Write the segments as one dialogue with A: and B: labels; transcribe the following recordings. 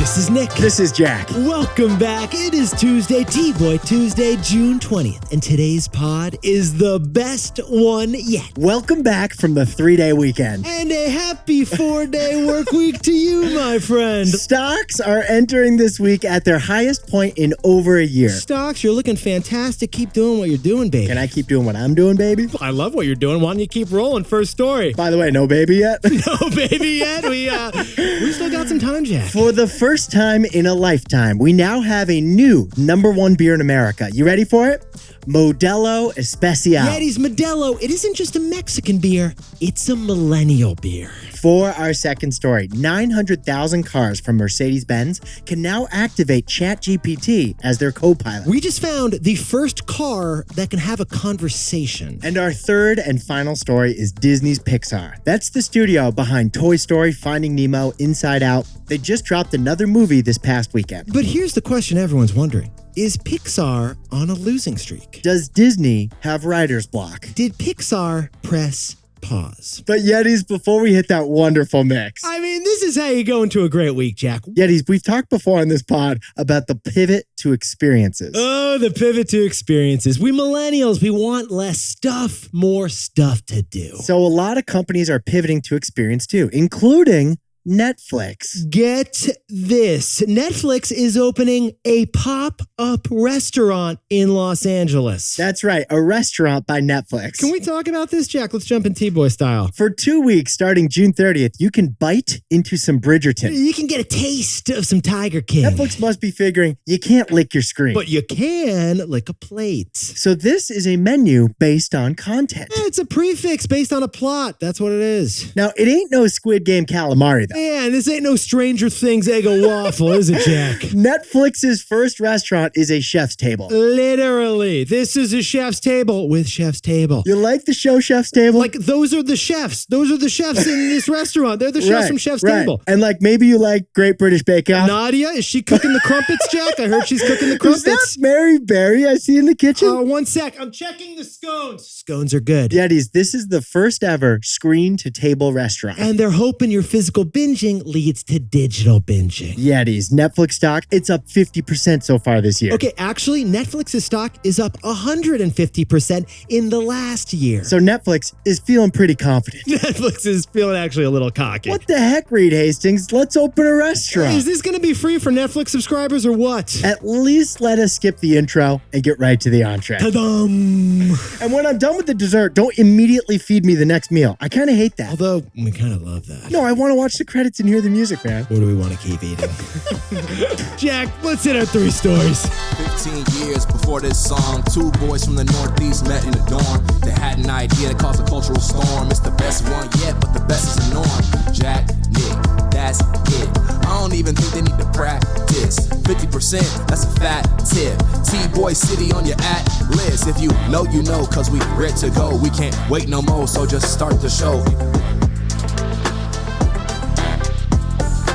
A: This is Nick.
B: This is Jack.
A: Welcome back. It is Tuesday, T-Boy Tuesday, June 20th. And today's pod is the best one yet.
B: Welcome back from the 3-day weekend.
A: And a happy 4-day work week to you, my friend.
B: Stocks are entering this week at their highest point in over a year.
A: Stocks, you're looking fantastic. Keep doing what you're doing, baby.
B: Can I keep doing what I'm doing, baby?
A: I love what you're doing. Why don't you keep rolling? First story.
B: By the way, no baby yet?
A: No baby yet. We still got some time, Jack.
B: For the first time in a lifetime, we now have a new #1 beer in America. You ready for it? Modelo Especial.
A: Yetis Modelo, it isn't just a Mexican beer, it's a millennial beer.
B: For our second story, 900,000 cars from Mercedes-Benz can now activate Chatgpt as their copilot.
A: We just found the first car that can have a conversation.
B: And our third and final story is Disney's Pixar. That's the studio behind Toy Story, Finding Nemo, Inside Out. They just dropped another movie this past weekend.
A: But here's the question everyone's wondering. Is Pixar on a losing streak?
B: Does Disney have writer's block?
A: Did Pixar press pause?
B: But Yetis, before we hit that wonderful mix.
A: I mean, this is how you go into a great week, Jack.
B: Yetis, we've talked before on this pod about the pivot to experiences.
A: Oh, the pivot to experiences. We millennials, we want less stuff, more stuff to do.
B: So a lot of companies are pivoting to experience too, including Netflix.
A: Get this. Netflix is opening a pop-up restaurant in Los Angeles.
B: That's right, a restaurant by Netflix.
A: Can we talk about this, Jack? Let's jump in T-Boy style.
B: For 2 weeks, starting June 30th, you can bite into some Bridgerton.
A: You can get a taste of some Tiger King.
B: Netflix must be figuring you can't lick your screen.
A: But you can lick a plate.
B: So this is a menu based on content.
A: It's a prefix based on a plot. That's what it is.
B: Now, it ain't no Squid Game calamari, though.
A: Yeah, and this ain't no Stranger Things Eggo waffle, is it, Jack?
B: Netflix's first restaurant is a chef's table.
A: Literally. This is a chef's table with chef's table.
B: You like the show Chef's Table?
A: Like, those are the chefs. Those are the chefs in this restaurant. They're the chefs from Chef's Table.
B: And like maybe you like Great British Bake Off.
A: Nadia, is she cooking the crumpets, Jack? I heard she's cooking the crumpets.
B: Is that Mary Berry I see in the kitchen?
A: 1 sec. I'm checking the scones. Scones are good.
B: Yetis, this is the first ever screen-to-table restaurant.
A: And they're hoping your physical binging leads to digital binging.
B: Yetis, Netflix stock, it's up 50% so far this year.
A: Okay, actually, Netflix's stock is up 150% in the last year.
B: So Netflix is feeling pretty confident.
A: Netflix is feeling actually a little cocky.
B: What the heck, Reed Hastings? Let's open a restaurant.
A: Is this going to be free for Netflix subscribers or what?
B: At least let us skip the intro and get right to the entree.
A: Ta-dum!
B: And when I'm done with the dessert, don't immediately feed me the next meal. I kind of hate that.
A: Although, we kind of love that.
B: No, I want to watch the credits and hear the music, man.
A: Or do we want to keep eating? Jack, let's hit our 3 stories.
C: 15 years before this song, 2 boys from the Northeast met in the dorm. They had an idea that caused a cultural storm. It's the best one yet, but the best is the norm. Jack, Nick, that's it. I don't even think they need to practice. 50%, that's a fat tip. T-Boy City on your at list. If you know, you know, cause we ready to go. We can't wait no more, so just start the show.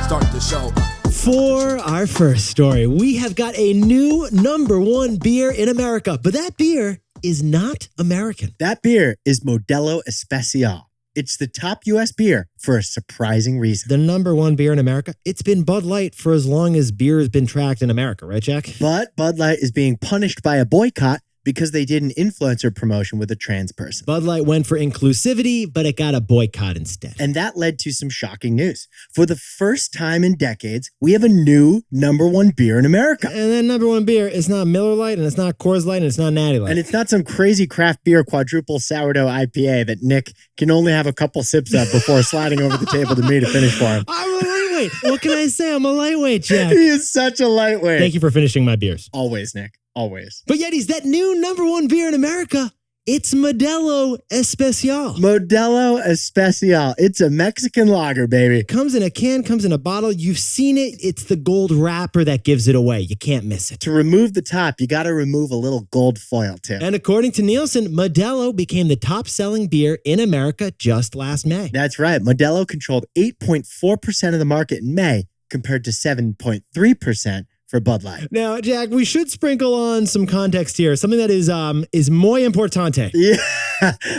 C: Start the show.
A: For our first story, we have got a new #1 beer in America, but that beer is not American.
B: That beer is Modelo Especial. It's the top U.S. beer for a surprising reason.
A: The #1 beer in America, it's been Bud Light for as long as beer has been tracked in America, right, Jack?
B: But Bud Light is being punished by a boycott because they did an influencer promotion with a trans person.
A: Bud Light went for inclusivity, but it got a boycott instead.
B: And that led to some shocking news. For the first time in decades, we have a new #1 beer in America.
A: And that #1 beer is not Miller Lite, and it's not Coors Light, and it's not Natty Light.
B: And it's not some crazy craft beer quadruple sourdough IPA that Nick can only have a couple sips of before sliding over the table to me to finish for him.
A: I'm a lightweight. What can I say? I'm a lightweight, Jack.
B: He is such a lightweight.
A: Thank you for finishing my beers.
B: Always, Nick. Always.
A: But Yetis, that new #1 beer in America, it's Modelo Especial.
B: Modelo Especial. It's a Mexican lager, baby.
A: Comes in a can, comes in a bottle. You've seen it. It's the gold wrapper that gives it away. You can't miss it.
B: To remove the top, you got to remove a little gold foil, too.
A: And according to Nielsen, Modelo became the top-selling beer in America just last May.
B: That's right. Modelo controlled 8.4% of the market in May, compared to 7.3% for Bud Light.
A: Now, Jack, we should sprinkle on some context here. Something that is muy importante.
B: Yeah.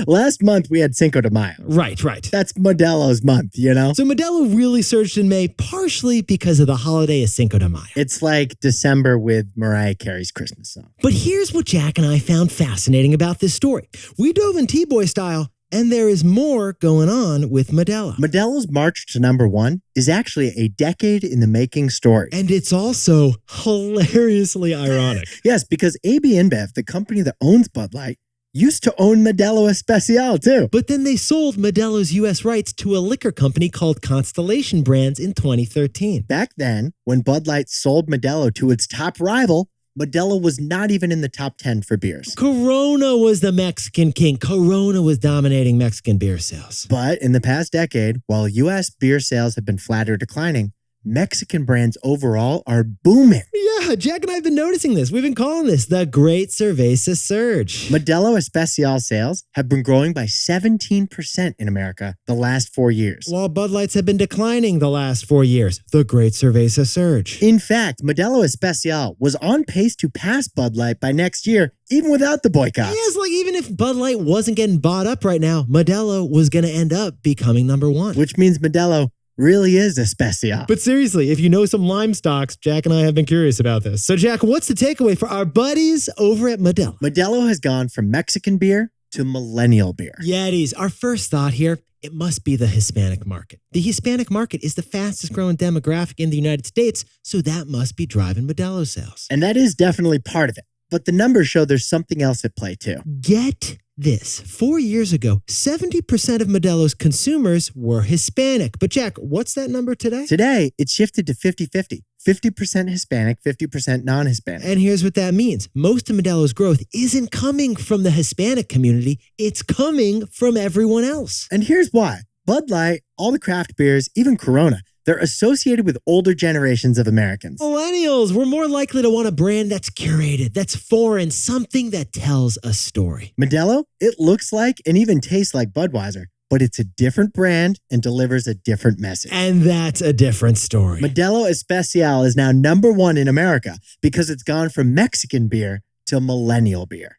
B: Last month, we had Cinco de Mayo.
A: Right.
B: That's Modelo's month, you know?
A: So Modelo really surged in May, partially because of the holiday of Cinco de Mayo.
B: It's like December with Mariah Carey's Christmas song.
A: But here's what Jack and I found fascinating about this story. We dove in T-Boy style, and there is more going on with Modelo.
B: Modelo's march to number one is actually a decade in the making story.
A: And it's also hilariously ironic.
B: Yes, because AB InBev, the company that owns Bud Light, used to own Modelo Especial too.
A: But then they sold Modelo's U.S. rights to a liquor company called Constellation Brands in 2013.
B: Back then, when Bud Light sold Modelo to its top rival, Modelo was not even in the top 10 for beers.
A: Corona was the Mexican king. Corona was dominating Mexican beer sales.
B: But in the past decade, while U.S. beer sales have been flat or declining, Mexican brands overall are booming.
A: Yeah, Jack and I have been noticing this. We've been calling this the Great Cerveza Surge.
B: Modelo Especial sales have been growing by 17% in America the last 4 years.
A: While Bud Lights have been declining the last 4 years. The Great Cerveza Surge.
B: In fact, Modelo Especial was on pace to pass Bud Light by next year, even without the boycott.
A: Yes, like even if Bud Light wasn't getting bought up right now, Modelo was going to end up becoming number one.
B: Which means Modelo really is Especial.
A: But seriously, if you know some lime stocks, Jack and I have been curious about this. So Jack, what's the takeaway for our buddies over at Modelo?
B: Modelo has gone from Mexican beer to millennial beer.
A: Yetis, our first thought here, it must be the Hispanic market. The Hispanic market is the fastest growing demographic in the United States, so that must be driving Modelo sales.
B: And that is definitely part of it. But the numbers show there's something else at play too.
A: Get this. 4 years ago, 70% of Modelo's consumers were Hispanic. But Jack, what's that number today?
B: Today, it's shifted to 50-50. 50% Hispanic, 50% non-Hispanic.
A: And here's what that means. Most of Modelo's growth isn't coming from the Hispanic community. It's coming from everyone else.
B: And here's why. Bud Light, all the craft beers, even Corona, they're associated with older generations of Americans.
A: Millennials, we're more likely to want a brand that's curated, that's foreign, something that tells a story.
B: Modelo, it looks like and even tastes like Budweiser, but it's a different brand and delivers a different message.
A: And that's a different story.
B: Modelo Especial is now number one in America because it's gone from Mexican beer to millennial beer.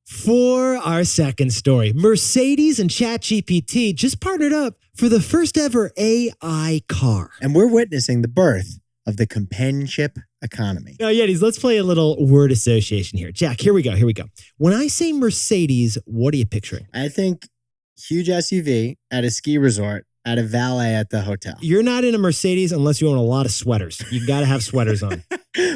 A: For our second story, Mercedes and Chatgpt just partnered up for the first ever AI car.
B: And we're witnessing the birth of the companionship economy.
A: Now, Yetis, let's play a little word association here. Jack, here we go. When I say Mercedes, what are you picturing?
B: I think huge SUV at a ski resort at a valet at the hotel.
A: You're not in a Mercedes unless you own a lot of sweaters. You got to have sweaters on.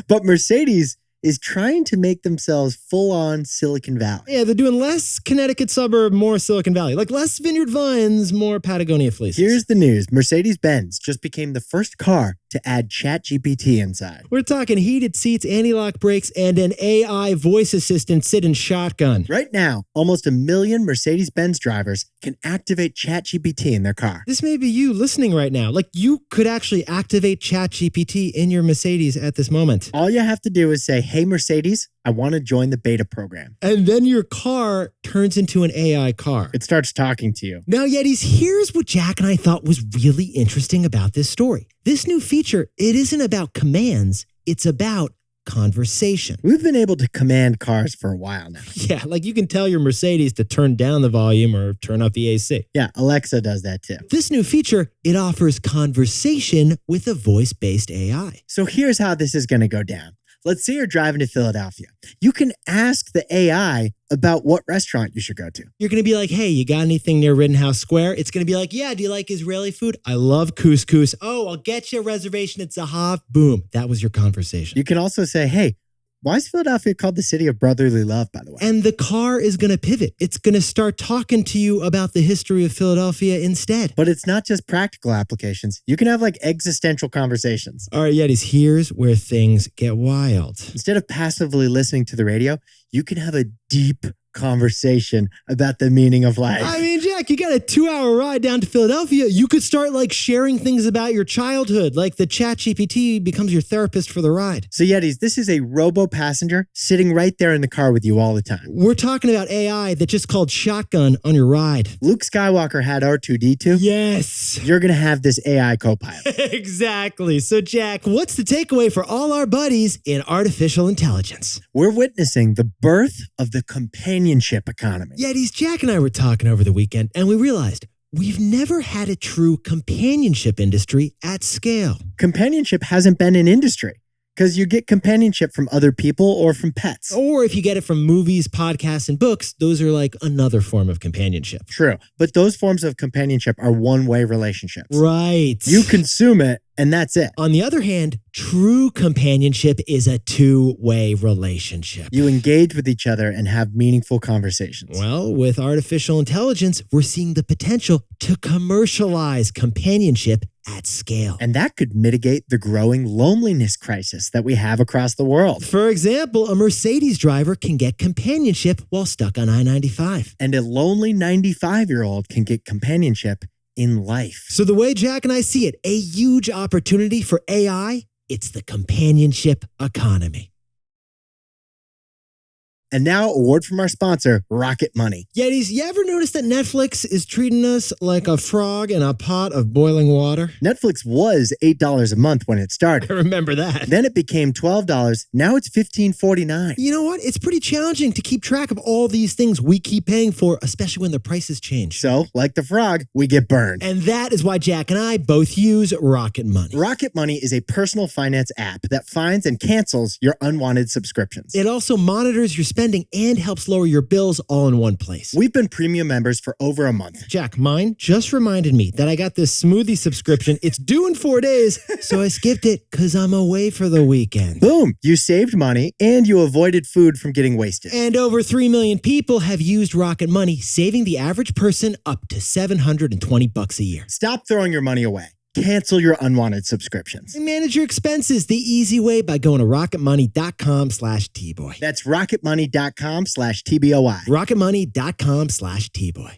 B: But Mercedes is trying to make themselves full-on Silicon Valley.
A: Yeah, they're doing less Connecticut suburb, more Silicon Valley. Like less Vineyard Vines, more Patagonia fleeces.
B: Here's the news. Mercedes-Benz just became the first car to add Chatgpt inside.
A: We're talking heated seats, anti-lock brakes, and an AI voice assistant sitting shotgun.
B: Right now, almost 1 million Mercedes-Benz drivers can activate Chatgpt in their car.
A: This may be you listening right now. Like you could actually activate Chatgpt in your Mercedes at this moment.
B: All you have to do is say, "Hey Mercedes, I want to join the beta program."
A: And then your car turns into an AI car.
B: It starts talking to you.
A: Now, Yetis, here's what Jack and I thought was really interesting about this story. This new feature, it isn't about commands, it's about conversation.
B: We've been able to command cars for a while now.
A: Yeah, like you can tell your Mercedes to turn down the volume or turn up the AC.
B: Yeah, Alexa does that too.
A: This new feature, it offers conversation with a voice-based AI.
B: So here's how this is going to go down. Let's say you're driving to Philadelphia. You can ask the AI about what restaurant you should go to.
A: You're going to be like, hey, you got anything near Rittenhouse Square? It's going to be like, yeah, do you like Israeli food? I love couscous. Oh, I'll get you a reservation at Zahav. Boom. That was your conversation.
B: You can also say, hey, why is Philadelphia called the city of brotherly love, by the way?
A: And the car is going to pivot. It's going to start talking to you about the history of Philadelphia instead.
B: But it's not just practical applications. You can have like existential conversations.
A: All right, Yetis, here's where things get wild.
B: Instead of passively listening to the radio, you can have a deep conversation about the meaning of life.
A: I mean, Jack, you got a 2-hour ride down to Philadelphia. You could start like sharing things about your childhood, like the Chatgpt becomes your therapist for the ride.
B: So Yetis, this is a robo-passenger sitting right there in the car with you all the time.
A: We're talking about AI that just called shotgun on your ride.
B: Luke Skywalker had R2-D2.
A: Yes.
B: You're going to have this AI copilot.
A: Exactly. So, Jack, what's the takeaway for all our buddies in artificial intelligence?
B: We're witnessing the birth of the companionship economy.
A: Yetis, Jack and I were talking over the weekend, and we realized we've never had a true companionship industry at scale.
B: Companionship hasn't been an industry because you get companionship from other people or from pets.
A: Or if you get it from movies, podcasts, and books, those are like another form of companionship.
B: True, but those forms of companionship are one-way relationships.
A: Right.
B: You consume it, and that's it.
A: On the other hand, true companionship is a two-way relationship.
B: You engage with each other and have meaningful conversations.
A: Well, with artificial intelligence, we're seeing the potential to commercialize companionship at scale.
B: And that could mitigate the growing loneliness crisis that we have across the world.
A: For example, a Mercedes driver can get companionship while stuck on I-95.
B: And a lonely 95-year-old can get companionship in life.
A: So the way Jack and I see it, a huge opportunity for AI, it's the companionship economy.
B: And now, a word from our sponsor, Rocket Money.
A: Yetis, you ever notice that Netflix is treating us like a frog in a pot of boiling water?
B: Netflix was $8 a month when it started.
A: I remember that.
B: Then it became $12. Now it's $15.49.
A: You know what? It's pretty challenging to keep track of all these things we keep paying for, especially when the prices change.
B: So, like the frog, we get burned.
A: And that is why Jack and I both use Rocket Money.
B: Rocket Money is a personal finance app that finds and cancels your unwanted subscriptions.
A: It also monitors your spending and helps lower your bills all in one place.
B: We've been premium members for over a month.
A: Jack, mine just reminded me that I got this smoothie subscription. It's due in 4 days, so I skipped it because I'm away for the weekend.
B: Boom! You saved money and you avoided food from getting wasted.
A: And over 3 million people have used Rocket Money, saving the average person up to $720 a year.
B: Stop throwing your money away. Cancel your unwanted subscriptions.
A: And manage your expenses the easy way by going to rocketmoney.com/tboy.
B: That's rocketmoney.com/TBOI.
A: rocketmoney.com/tboy.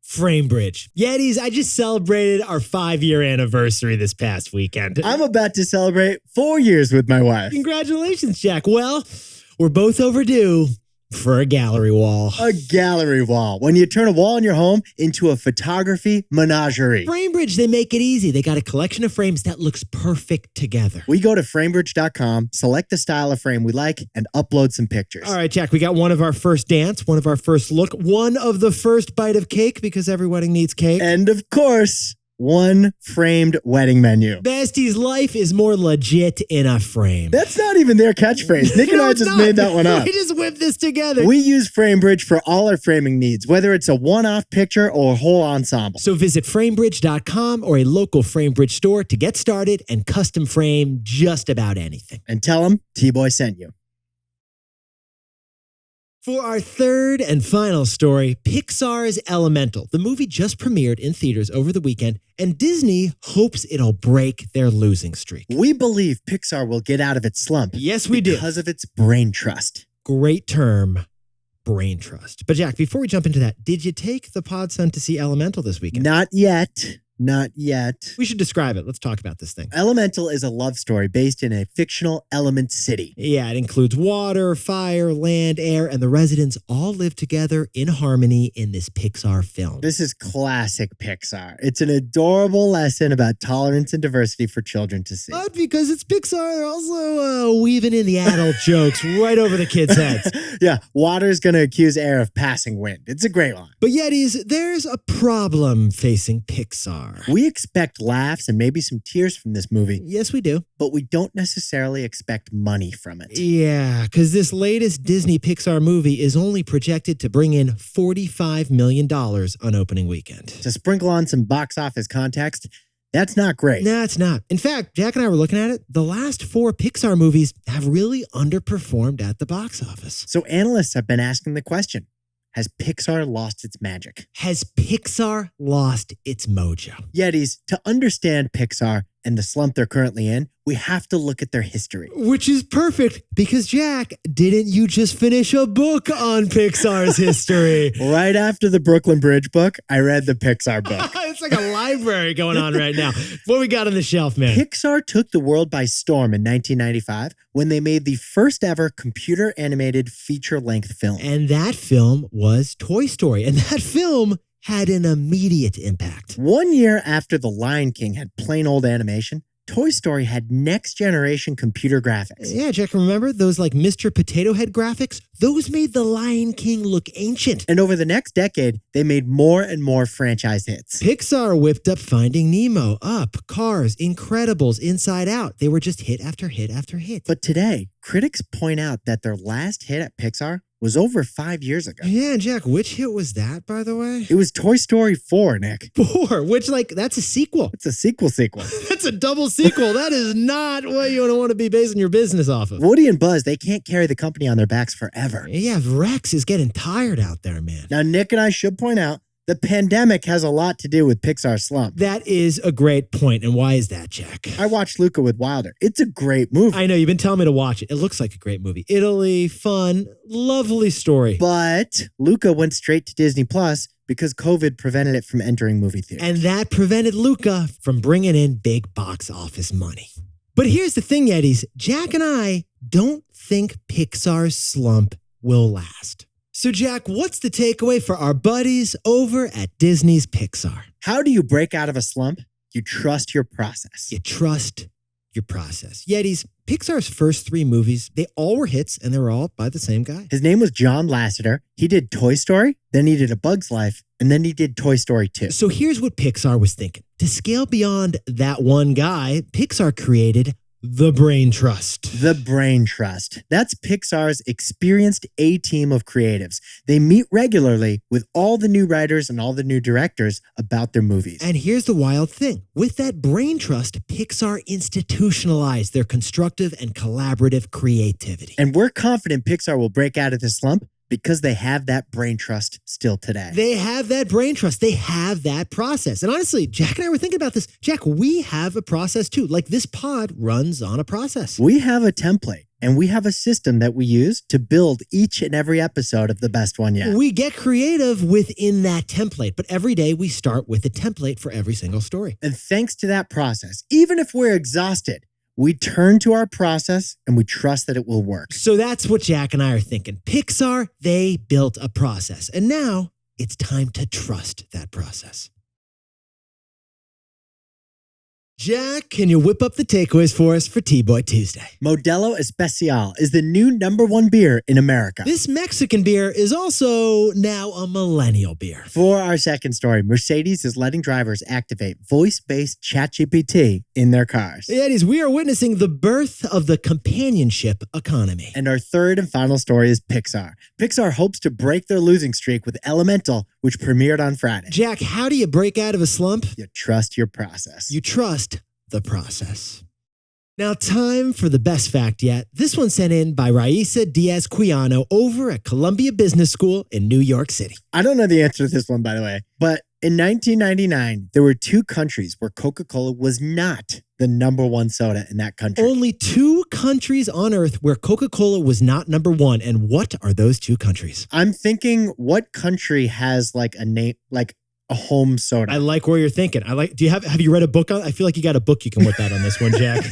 A: Framebridge. Yetis, I just celebrated our 5-year anniversary this past weekend.
B: I'm about to celebrate 4 years with my wife.
A: Congratulations, Jack. Well, we're both overdue for a gallery wall.
B: A gallery wall. When you turn a wall in your home into a photography menagerie.
A: Framebridge, they make it easy. They got a collection of frames that looks perfect together.
B: We go to framebridge.com, select the style of frame we like, and upload some pictures.
A: All right, Jack, we got one of our first dance, one of our first look, one of the first bite of cake because every wedding needs cake.
B: And of course, one framed wedding menu.
A: Bestie's life is more legit in a frame.
B: That's not even their catchphrase. Nick and I just made that one up.
A: We just whipped this together.
B: We use Framebridge for all our framing needs, whether it's a one-off picture or a whole ensemble.
A: So visit framebridge.com or a local Framebridge store to get started and custom frame just about anything.
B: And tell them T-Boy sent you.
A: For our third and final story, Pixar's Elemental. The movie just premiered in theaters over the weekend, and Disney hopes it'll break their losing streak.
B: We believe Pixar will get out of its slump.
A: Yes, we do.
B: Because of its brain trust.
A: Great term, brain trust. But Jack, before we jump into that, did you take the pod son to see Elemental this weekend?
B: Not yet. Not yet.
A: We should describe it. Let's talk about this thing.
B: Elemental is a love story based in a fictional element city.
A: Yeah, it includes water, fire, land, air, and the residents all live together in harmony in this Pixar film.
B: This is classic Pixar. It's an adorable lesson about tolerance and diversity for children to see.
A: But because it's Pixar, they're also weaving in the adult jokes right over the kids' heads.
B: Yeah, water's going to accuse air of passing wind. It's a great one.
A: But Yetis, there's a problem facing Pixar.
B: We expect laughs and maybe some tears from this movie.
A: Yes, we do.
B: But we don't necessarily expect money from it.
A: Yeah, because this latest Disney Pixar movie is only projected to bring in $45 million on opening weekend.
B: To sprinkle on some box office context, that's not great.
A: No, it's not. In fact, Jack and I were looking at it. The last 4 Pixar movies have really underperformed at the box office.
B: So analysts have been asking the question, has Pixar lost its magic?
A: Has Pixar lost its mojo?
B: Yetis, to understand Pixar and the slump they're currently in, we have to look at their history.
A: Which is perfect because, Jack, didn't you just finish a book on Pixar's history?
B: Right after the Brooklyn Bridge book, I read the Pixar book.
A: It's like a library going on right now. What we got on the shelf, man?
B: Pixar took the world by storm in 1995 when they made the first ever computer animated feature-length film.
A: And that film was Toy Story. And that film had an immediate impact.
B: 1 year after The Lion King had plain old animation, Toy Story had next-generation computer graphics.
A: Yeah, Jack, remember those like Mr. Potato Head graphics? Those made The Lion King look ancient.
B: And over the next decade, they made more and more franchise hits.
A: Pixar whipped up Finding Nemo, Up, Cars, Incredibles, Inside Out. They were just hit after hit after hit.
B: But today, critics point out that their last hit at Pixar was over 5 years ago.
A: Yeah, Jack, which hit was that, by the way?
B: It was Toy Story 4, Nick.
A: 4, which, like, that's a sequel.
B: It's a sequel.
A: That's a double sequel. That is not what you want to be basing your business off of.
B: Woody and Buzz, they can't carry the company on their backs forever.
A: Yeah, Rex is getting tired out there, man.
B: Now, Nick and I should point out, the pandemic has a lot to do with Pixar's slump.
A: That is a great point. And why is that, Jack?
B: I watched Luca with Wilder. It's a great movie.
A: I know, you've been telling me to watch it. It looks like a great movie. Italy, fun, lovely story.
B: But Luca went straight to Disney Plus because COVID prevented it from entering movie theaters.
A: And that prevented Luca from bringing in big box office money. But here's the thing, Yetis. Jack and I don't think Pixar's slump will last. So, Jack, what's the takeaway for our buddies over at Disney's Pixar?
B: How do you break out of a slump? You trust your process.
A: You trust your process. Yetis, Pixar's first 3 movies, they all were hits, and they were all by the same guy.
B: His name was John Lasseter. He did Toy Story, then he did A Bug's Life, and then he did Toy Story 2.
A: So here's what Pixar was thinking. To scale beyond that one guy, Pixar created the Brain Trust.
B: The Brain Trust. That's Pixar's experienced A-team of creatives. They meet regularly with all the new writers and all the new directors about their movies.
A: And here's the wild thing. With that Brain Trust, Pixar institutionalized their constructive and collaborative creativity.
B: And we're confident Pixar will break out of this slump because they have that brain trust still today.
A: They have that brain trust. They have that process. And honestly, Jack and I were thinking about this. Jack, we have a process too. Like this pod runs on a process.
B: We have a template and we have a system that we use to build each and every episode of The Best One Yet.
A: We get creative within that template, but every day we start with a template for every single story.
B: And thanks to that process, even if we're exhausted, we turn to our process and we trust that it will work.
A: So that's what Jack and I are thinking. Pixar, they built a process. And now it's time to trust that process. Jack, can you whip up the takeaways for us for T-Boy Tuesday?
B: Modelo Especial is the new #1 beer in America.
A: This Mexican beer is also now a millennial beer.
B: For our second story, Mercedes is letting drivers activate voice-based Chatgpt in their cars.
A: Yetis, we are witnessing the birth of the companionship economy.
B: And our third and final story is Pixar. Pixar hopes to break their losing streak with Elemental, which premiered on Friday.
A: Jack, how do you break out of a slump?
B: You trust your process.
A: You trust the process. Now, time for the best fact yet. This one sent in by Raisa Diaz-Quiano over at Columbia Business School in New York City.
B: I don't know the answer to this one, by the way, but in 1999, there were 2 countries where Coca-Cola was not the #1 soda in that country.
A: Only 2 countries on earth where Coca-Cola was not #1. And what are those 2 countries?
B: I'm thinking, what country has like a name, like a home soda?
A: I like where you're thinking. Have you read a book on? I feel like you got a book you can whip out on this one, Jack.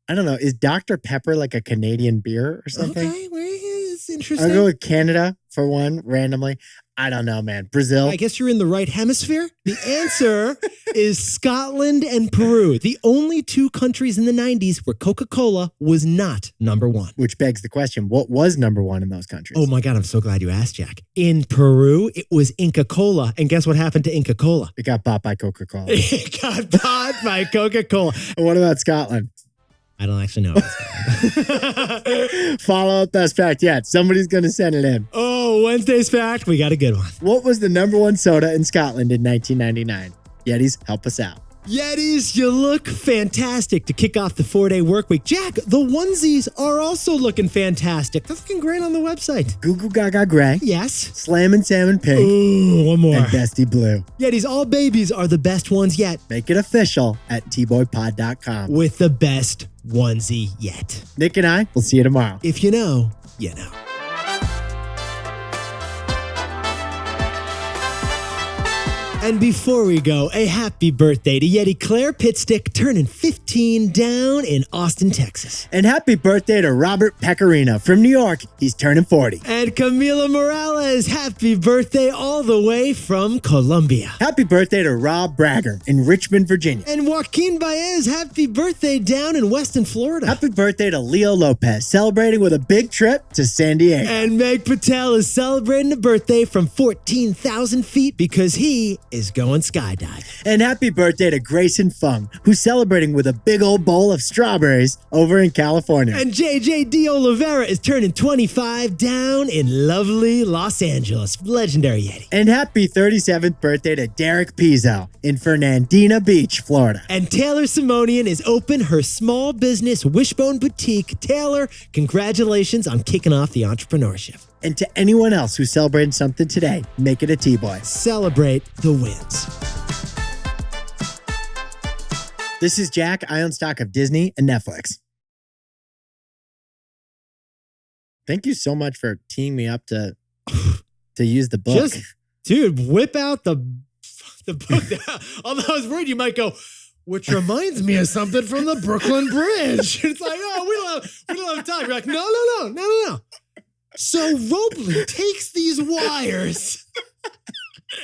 B: I don't know. Is Dr. Pepper like a Canadian beer or something?
A: Okay, it's interesting.
B: I'll go with Canada for one, randomly. I don't know, man. Brazil?
A: I guess you're in the right hemisphere. The answer is Scotland and Peru, the only 2 countries in the 90s where Coca-Cola was not #1.
B: Which begs the question, what was #1 in those countries?
A: Oh my God, I'm so glad you asked, Jack. In Peru, it was Inca Cola. And guess what happened to Inca Cola?
B: It got bought by Coca-Cola.
A: It got bought by Coca-Cola.
B: And what about Scotland?
A: I don't actually know.
B: Follow up best fact yet. Somebody's going to send it in.
A: Oh, Wednesday's fact. We got a good one.
B: What was the #1 soda in Scotland in 1999? Yetis, help us out.
A: Yetis, you look fantastic to kick off the 4-day work week. Jack, the onesies are also looking fantastic. That's looking great on the website.
B: Goo Goo Gaga Gray.
A: Yes.
B: Slammin' Salmon Pink.
A: Ooh, one more.
B: And Bestie Blue.
A: Yetis, all babies are the best ones yet.
B: Make it official at tboypod.com.
A: With the best onesie yet.
B: Nick and I will see you tomorrow.
A: If you know, you know. And before we go, a happy birthday to Yeti Claire Pitstick, turning 15 down in Austin, Texas.
B: And happy birthday to Robert Pecorino from New York. He's turning 40.
A: And Camila Morales, happy birthday all the way from Colombia.
B: Happy birthday to Rob Bragger in Richmond, Virginia.
A: And Joaquin Baez, happy birthday down in Weston, Florida.
B: Happy birthday to Leo Lopez, celebrating with a big trip to San Diego.
A: And Meg Patel is celebrating a birthday from 14,000 feet because he is going skydiving.
B: And happy birthday to Grayson Fung, who's celebrating with a big old bowl of strawberries over in California.
A: And JJ D. Oliveira is turning 25 down in lovely Los Angeles. Legendary Yeti.
B: And happy 37th birthday to Derek Pizzo in Fernandina Beach, Florida.
A: And Taylor Simonian is open her small business Wishbone Boutique. Taylor, congratulations on kicking off the entrepreneurship.
B: And to anyone else who's celebrating something today, make it a T-Boy.
A: Celebrate the wins.
B: This is Jack. I own stock of Disney and Netflix. Thank you so much for teeing me up to use the book.
A: Dude, whip out the book. Although I was worried you might go, which reminds me of something from the Brooklyn Bridge. It's like, oh, we don't have time. You're like, no. So Robley takes these wires